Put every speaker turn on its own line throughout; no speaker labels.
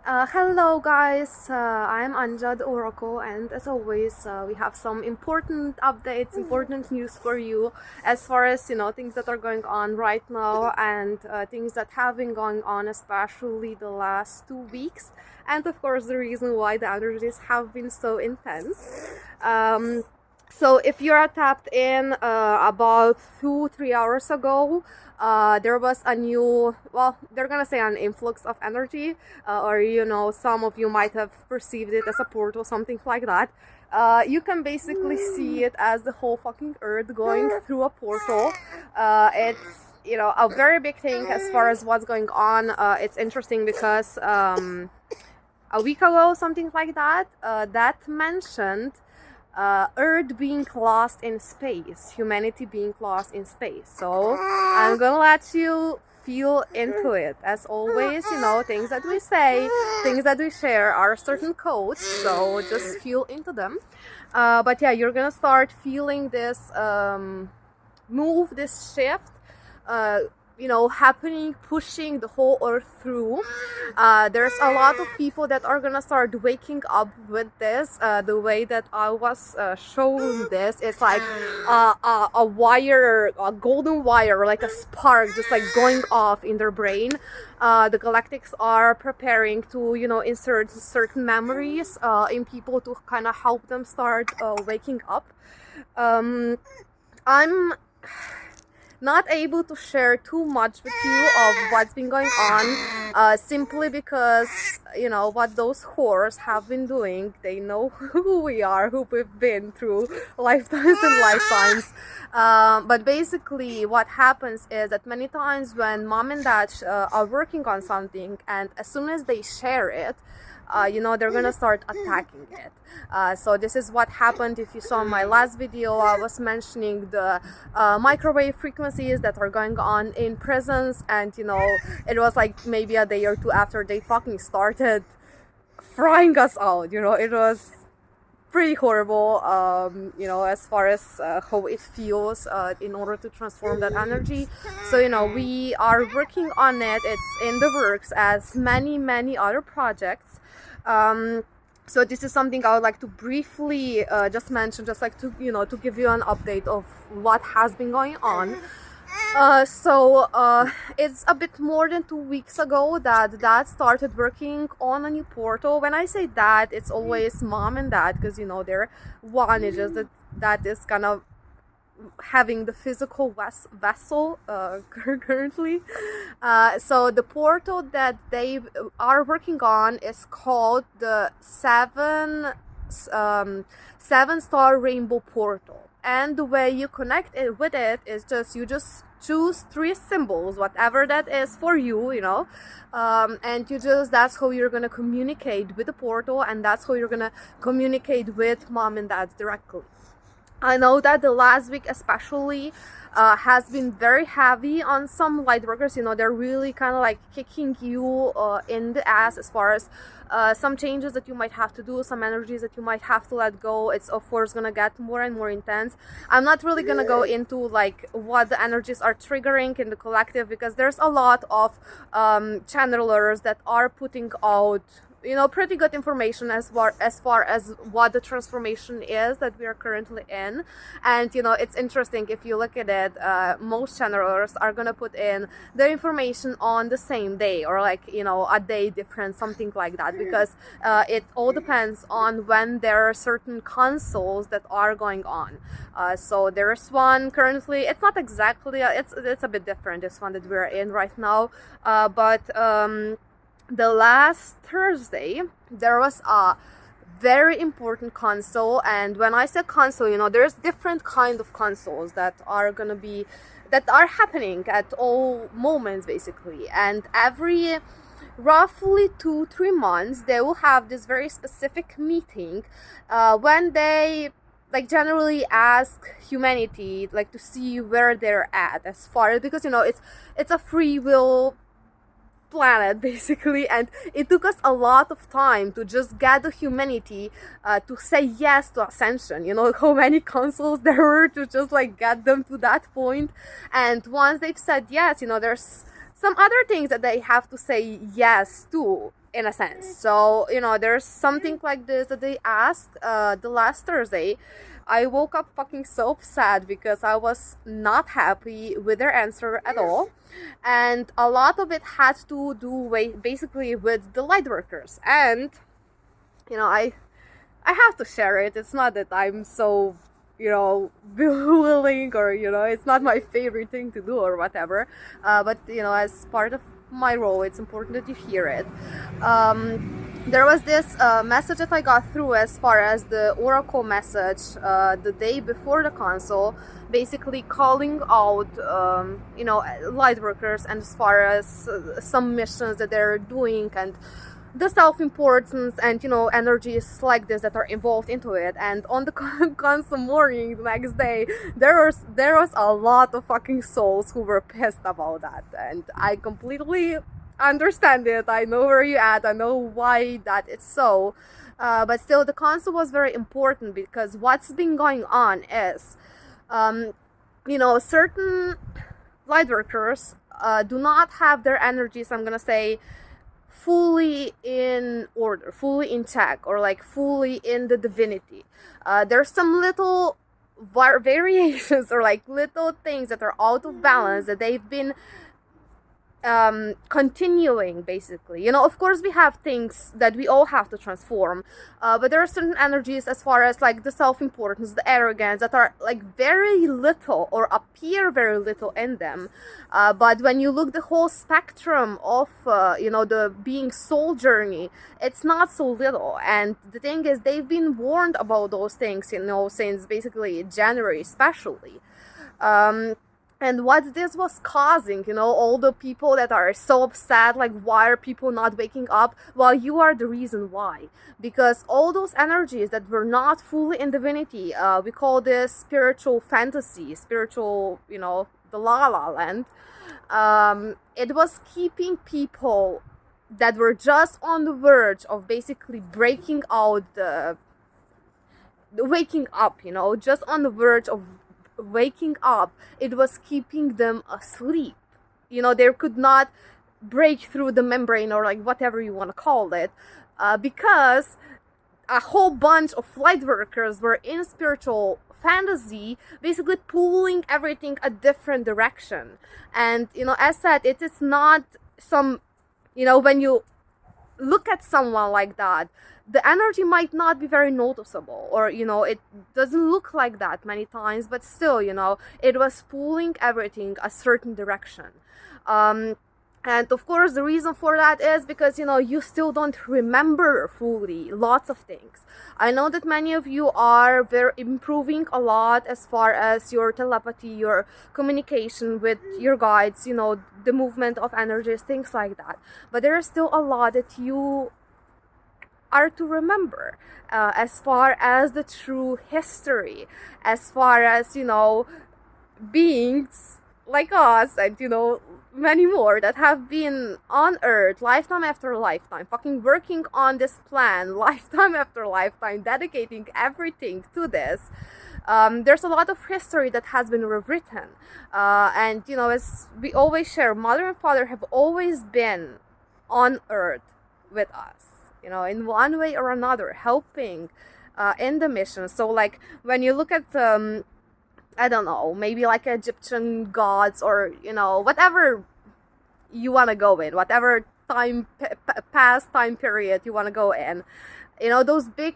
Hello guys, I'm Anja the Oracle, and as always we have some important updates, important news for you as far as things that are going on right now, and things that have been going on especially the last 2 weeks, and of course the reason why the energies have been so intense. um, so if you're tapped in about 2-3 hours ago, there was a new, well, they're gonna say an influx of energy, or some of you might have perceived it as a portal, something like that. You can basically see it as the whole fucking earth going through a portal. It's a very big thing as far as what's going on. It's interesting because a week ago, something like that, that mentioned Earth being lost in space, humanity being lost in space. So I'm gonna let you feel into it. As always, things that we say, things that we share are certain codes, so just feel into them. But yeah, you're gonna start feeling this move, this shift. Happening, pushing the whole earth through. There's a lot of people that are gonna start waking up with this. The way that I was shown this is like a wire, a golden wire, like a spark, just like going off in their brain. The galactics are preparing to, insert certain memories in people to kind of help them start waking up. I'm not able to share too much with you of what's been going on, simply because what those whores have been doing. They know who we are, who we've been through lifetimes and lifetimes. But basically what happens is that many times when mom and dad are working on something, and as soon as they share it, they're gonna start attacking it. So this is what happened. If you saw my last video, I was mentioning the microwave frequencies that are going on in prisons, and it was like maybe a day or two after they fucking started frying us out. It was pretty horrible, as far as how it feels in order to transform that energy. So we are working on it. It's in the works as many other projects. So this is something I would like to briefly just mention, just like to give you an update of what has been going on. It's a bit more than 2 weeks ago that dad started working on a new portal. When I say dad, it's always mom and dad, because they're one. It's just that is kind of having the physical vessel currently. So the portal that they are working on is called the seven star rainbow portal, and the way you connect it with it is you just choose 3 symbols, whatever that is for you, and that's how you're gonna communicate with the portal, and that's how you're gonna communicate with mom and dad directly. I know that the last week especially has been very heavy on some light workers. They're really kind of like kicking you in the ass as far as some changes that you might have to do, some energies that you might have to let go. It's of course gonna get more and more intense. I'm not really gonna go into like what the energies are triggering in the collective, because there's a lot of channelers that are putting out pretty good information as far as what the transformation is that we are currently in. And it's interesting, if you look at it, most channelers are gonna put in their information on the same day, or like a day difference, something like that, because it all depends on when there are certain consoles that are going on. So there's one currently. It's not exactly it's a bit different, this one that we're in right now, but the last Thursday there was a very important console. And when I say console, there's different kind of consoles that are happening at all moments basically, and every roughly 2-3 months they will have this very specific meeting when they like generally ask humanity like to see where they're at, as far as, because it's a free will planet basically, and it took us a lot of time to just get the humanity to say yes to ascension. How many consoles there were to just like get them to that point. And once they've said yes, there's some other things that they have to say yes to, in a sense. So, there's something like this that they asked the last Thursday. I woke up fucking so sad because I was not happy with their answer at all. And a lot of it had to do basically with the light workers. And, I have to share it. It's not that I'm so, willing, or, it's not my favorite thing to do or whatever. But, as part of my role, it's important that you hear it. There was this message that I got through as far as the Oracle message the day before the console, basically calling out, light workers, and as far as some missions that they're doing, and the self-importance and energies like this that are involved into it. And on the console morning the next day, there was a lot of fucking souls who were pissed about that, and I completely understand it. I know where you're at. I know why that it's so, but still the console was very important, because what's been going on is certain light workers do not have their energies, I'm gonna say, fully in order, fully in check, or like fully in the divinity. There's some little variations, or like little things that are out of balance that they've been continuing, basically. Of course we have things that we all have to transform, but there are certain energies, as far as like the self-importance, the arrogance, that are like very little, or appear very little in them, but when you look the whole spectrum of the being soul journey, it's not so little. And the thing is, they've been warned about those things since basically January, especially. And what this was causing, all the people that are so upset, like, why are people not waking up? Well, you are the reason why. Because all those energies that were not fully in divinity, we call this spiritual fantasy, spiritual, the la la land. It was keeping people that were just on the verge of basically breaking out the waking up, just on the verge of waking up. It was keeping them asleep. They could not break through the membrane, or like whatever you want to call it, because a whole bunch of light workers were in spiritual fantasy, basically pulling everything a different direction. And as said, it is not some, when you look at someone like that, the energy might not be very noticeable, or it doesn't look like that many times, but still, it was pulling everything a certain direction. And of course the reason for that is because you still don't remember fully lots of things. I know that many of you are very improving a lot as far as your telepathy, your communication with your guides, the movement of energies, things like that, but there is still a lot that you are to remember, as far as the true history, as far as beings like us, and many more that have been on earth lifetime after lifetime, fucking working on this plan lifetime after lifetime, dedicating everything to this. There's a lot of history that has been rewritten, and as we always share, Mother and Father have always been on earth with us, in one way or another, helping in the mission. So like when you look at I don't know, maybe like Egyptian gods, or whatever you want to go in, whatever past time period you want to go in, those big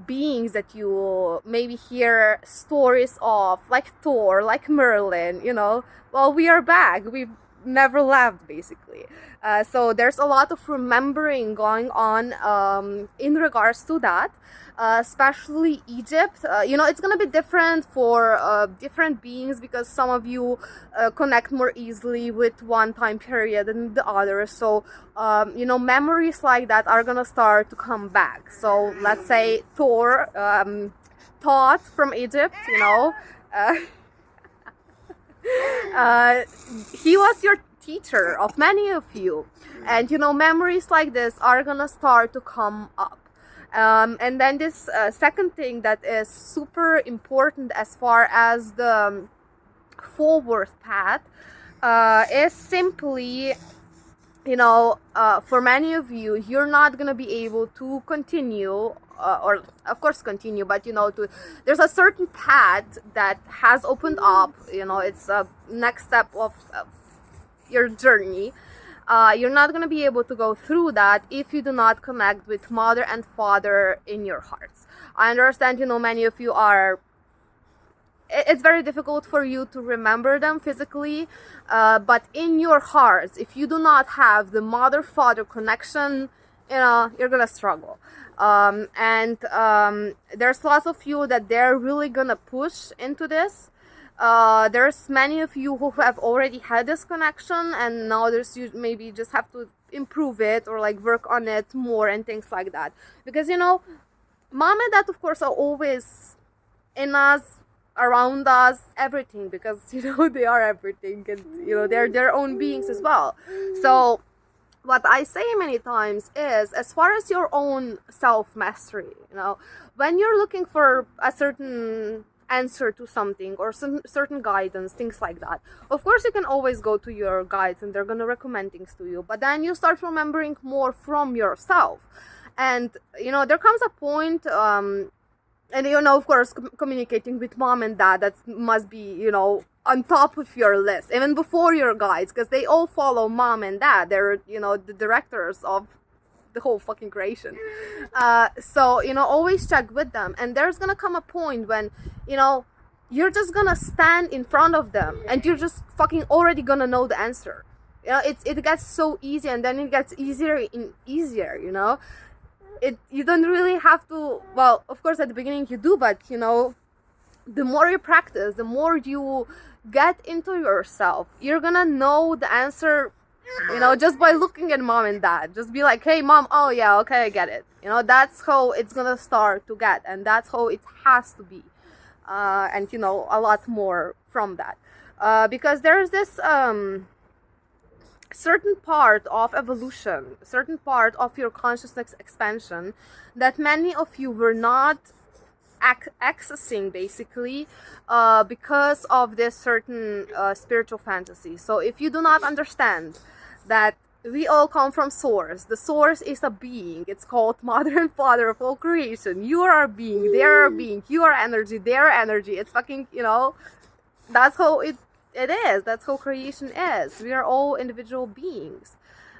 beings that you maybe hear stories of, like Thor, like Merlin, well, we are back. We've never left, basically. So there's a lot of remembering going on in regards to that, especially Egypt. It's gonna be different for different beings, because some of you connect more easily with one time period than the other. So memories like that are gonna start to come back. So let's say Thor, Thoth from Egypt, he was your teacher of many of you, and memories like this are gonna start to come up. And then this second thing that is super important as far as the forward path is simply for many of you, you're not gonna be able to continue, or of course continue, but there's a certain path that has opened up. It's a next step of your journey. You're not gonna be able to go through that if you do not connect with mother and father in your hearts. I understand, many of you are, it's very difficult for you to remember them physically, but in your hearts, if you do not have the mother-father connection, you're gonna struggle. And there's lots of you that they're really gonna push into this. There's many of you who have already had this connection, and now there's you maybe just have to improve it or like work on it more and things like that. Because mom and dad, of course, are always in us, around us, everything, because they are everything, and they're their own beings as well. So what I say many times is, as far as your own self-mastery, when you're looking for a certain answer to something or some certain guidance, things like that, of course you can always go to your guides and they're gonna recommend things to you, but then you start remembering more from yourself. And there comes a point, and of course, communicating with mom and dad, that must be, on top of your list, even before your guides, because they all follow mom and dad. They're, the directors of the whole fucking creation. So, always check with them. And there's gonna come a point when, you're just gonna stand in front of them and you're just fucking already gonna know the answer. It gets so easy, and then it gets easier and easier, you don't really have to, well, of course at the beginning you do, but the more you practice, the more you get into yourself, you're gonna know the answer, just by looking at mom and dad. Just be like, hey mom, oh yeah, okay, I get it. That's how it's gonna start to get, and that's how it has to be. And a lot more from that, because there's this certain part of evolution, certain part of your consciousness expansion that many of you were not accessing, basically, because of this certain spiritual fantasy. So if you do not understand that we all come from source, the source is a being, it's called mother and father of all creation. You are a being, they are a being, you are energy, they are energy. It's fucking, that's how it is. That's how creation is. We are all individual beings,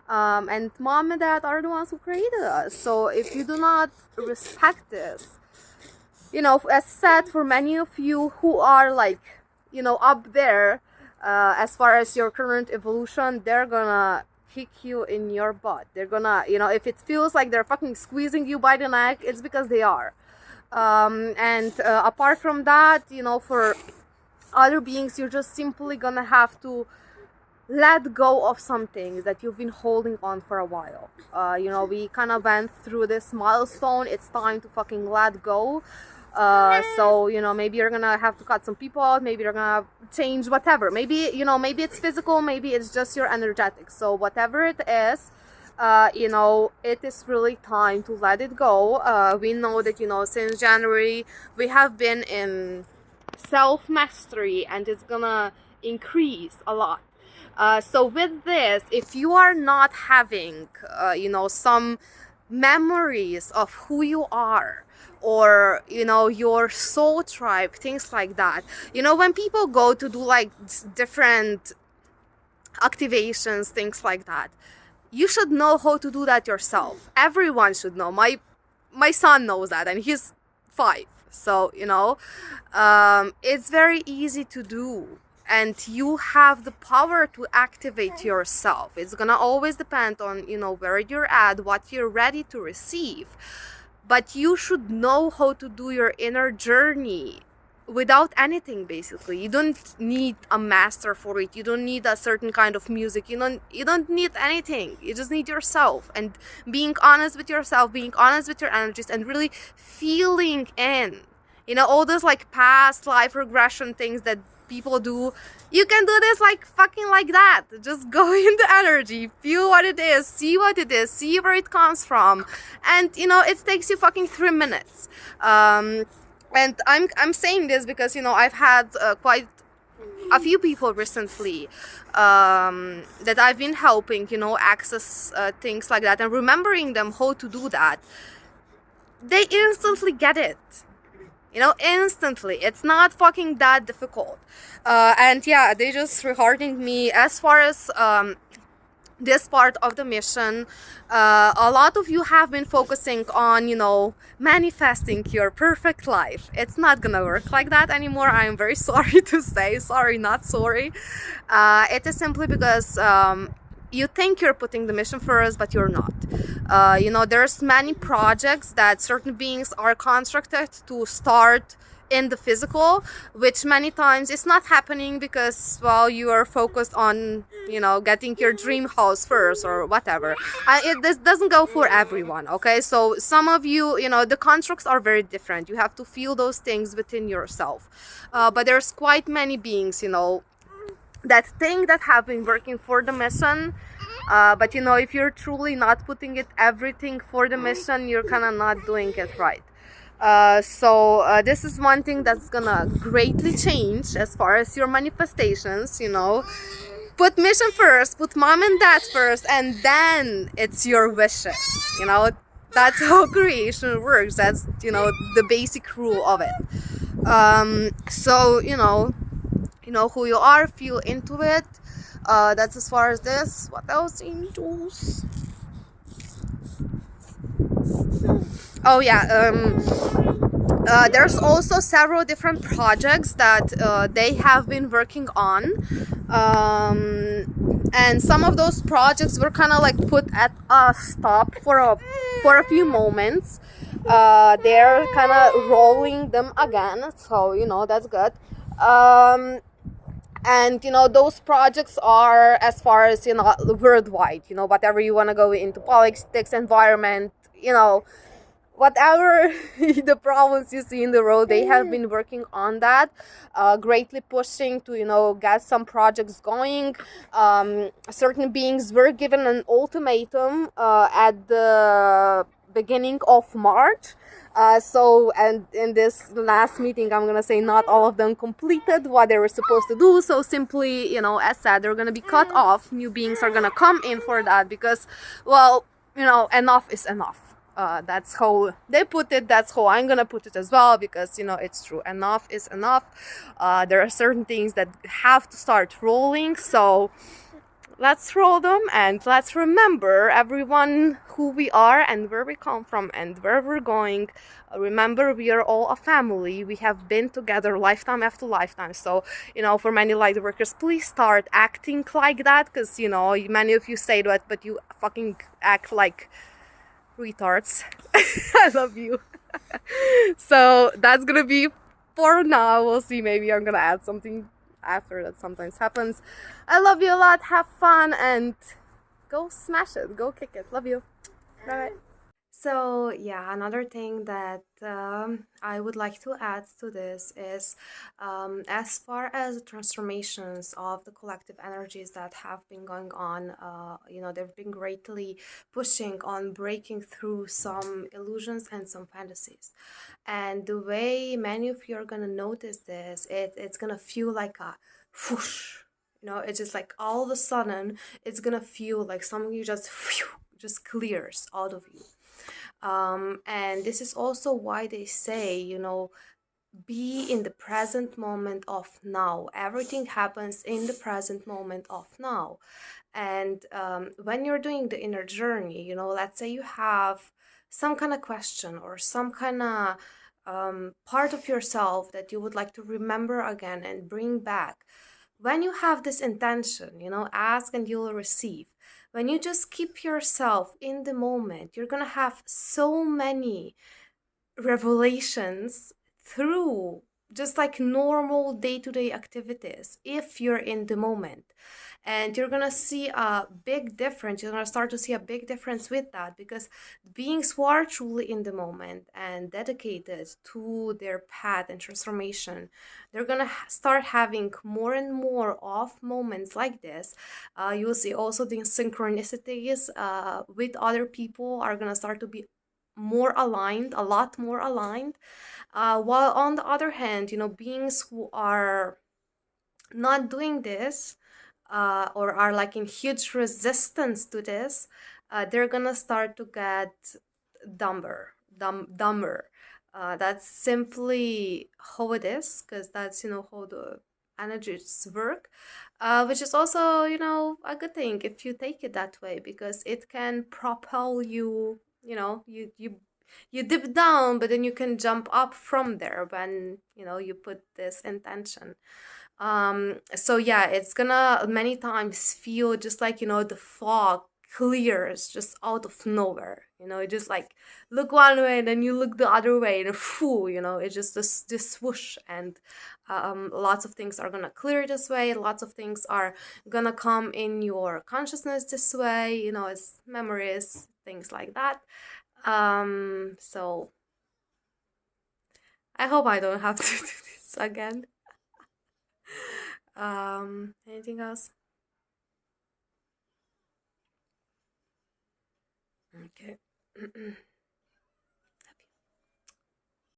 and mom and dad are the ones who created us. So if you do not respect this, as said, for many of you who are like, up there, as far as your current evolution, they're gonna kick you in your butt. They're gonna, if it feels like they're fucking squeezing you by the neck, it's because they are. And apart from that, for other beings, you're just simply gonna have to let go of some things that you've been holding on for a while. We kind of went through this milestone. It's time to fucking let go. So maybe you're gonna have to cut some people out, maybe you're gonna change whatever, maybe maybe it's physical, maybe it's just your energetic. So whatever it is, it is really time to let it go. We know that since January we have been in self-mastery, and it's gonna increase a lot. So with this, if you are not having some memories of who you are, or your soul tribe, things like that, when people go to do like different activations, things like that, you should know how to do that yourself. Everyone should know. My son knows that, and he's 5. So, it's very easy to do, and you have the power to activate yourself. It's gonna always depend on, where you're at, what you're ready to receive. But you should know how to do your inner journey without anything, basically. You don't need a master for it. You don't need a certain kind of music. You don't need anything. You just need yourself, and being honest with yourself, being honest with your energies, and really feeling in, all those like past life regression things that people do. You can do this like fucking like that. Just go into energy, feel what it is, see what it is, see where it comes from, and it takes you fucking 3 minutes. And I'm saying this because I've had quite a few people recently that I've been helping, access things like that and remembering them how to do that. They instantly get it. Instantly. It's not fucking that difficult. And yeah, they just rewarding me as far as this part of the mission. A lot of you have been focusing on, manifesting your perfect life. It's not gonna work like that anymore. I am very sorry to say. Sorry, not sorry. It is simply because you think you're putting the mission first, but you're not. There's many projects that certain beings are constructed to start in the physical, which many times is not happening because, well, you are focused on, getting your dream house first or whatever. This doesn't go for everyone, okay? So some of you, the constructs are very different. You have to feel those things within yourself. But there's quite many beings, that think that have been working for the mission. But if you're truly not putting it everything for the mission, you're kind of not doing it right. So this is one thing that's gonna greatly change as far as your manifestations. Put mission first, put mom and dad first, and then it's your wishes. That's how creation works. That's the basic rule of it. So you know who you are, feel into it. That's as far as this. What else, angels? Oh yeah, there's also several different projects that they have been working on, and some of those projects were kind of like put at a stop for a few moments. They're kind of rolling them again, so that's good. And those projects are as far as worldwide, whatever you want to go into, politics, environment, whatever the problems you see in the world, they have been working on that, greatly pushing to get some projects going. Certain beings were given an ultimatum at the beginning of March. And in this last meeting, I'm gonna say not all of them completed what they were supposed to do. So simply, as said, they're gonna be cut off. New beings are gonna come in for that because, well, enough is enough. That's how they put it. That's how I'm gonna put it as well, because it's true. Enough is enough. There are certain things that have to start rolling. So let's roll them, and let's remember everyone who we are and where we come from and where we're going. Remember, we are all a family. We have been together lifetime after lifetime. So for many light workers, please start acting like that, because many of you say that, but you fucking act like retards. I love you. So that's gonna be for now. We'll see, maybe I'm gonna add something after. That sometimes happens. I love you a lot. Have fun and go smash it, go kick it. Love you. Bye. So yeah, another thing that I would like to add to this is, as far as the transformations of the collective energies that have been going on, they've been greatly pushing on breaking through some illusions and some fantasies. And the way many of you are gonna notice this, it's gonna feel like a whoosh. It's just like all of a sudden it's gonna feel like something just clears out of you. And this is also why they say, be in the present moment of now. Everything happens in the present moment of now. And when you're doing the inner journey, let's say you have some kind of question or some kind of part of yourself that you would like to remember again and bring back. When you have this intention, ask and you'll receive. When you just keep yourself in the moment, you're gonna have so many revelations through just like normal day-to-day activities if you're in the moment. And you're gonna see a big difference. You're gonna start to see a big difference with that, because beings who are truly in the moment and dedicated to their path and transformation, they're gonna start having more and more of moments like this. You'll see also the synchronicities with other people are gonna start to be more aligned, a lot more aligned. While on the other hand, beings who are not doing this, or are like in huge resistance to this, they're gonna start to get dumber. That's simply how it is, because that's, how the energies work, which is also, a good thing if you take it that way, because it can propel you. You dip down, but then you can jump up from there when you put this intention. So yeah, it's gonna many times feel just like, the fog clears just out of nowhere. You just like look one way and then you look the other way, and phew, it's just this swoosh. And lots of things are gonna clear this way, lots of things are gonna come in your consciousness this way, as memories, things like that. So I hope I don't have to do this again. Anything else? Okay.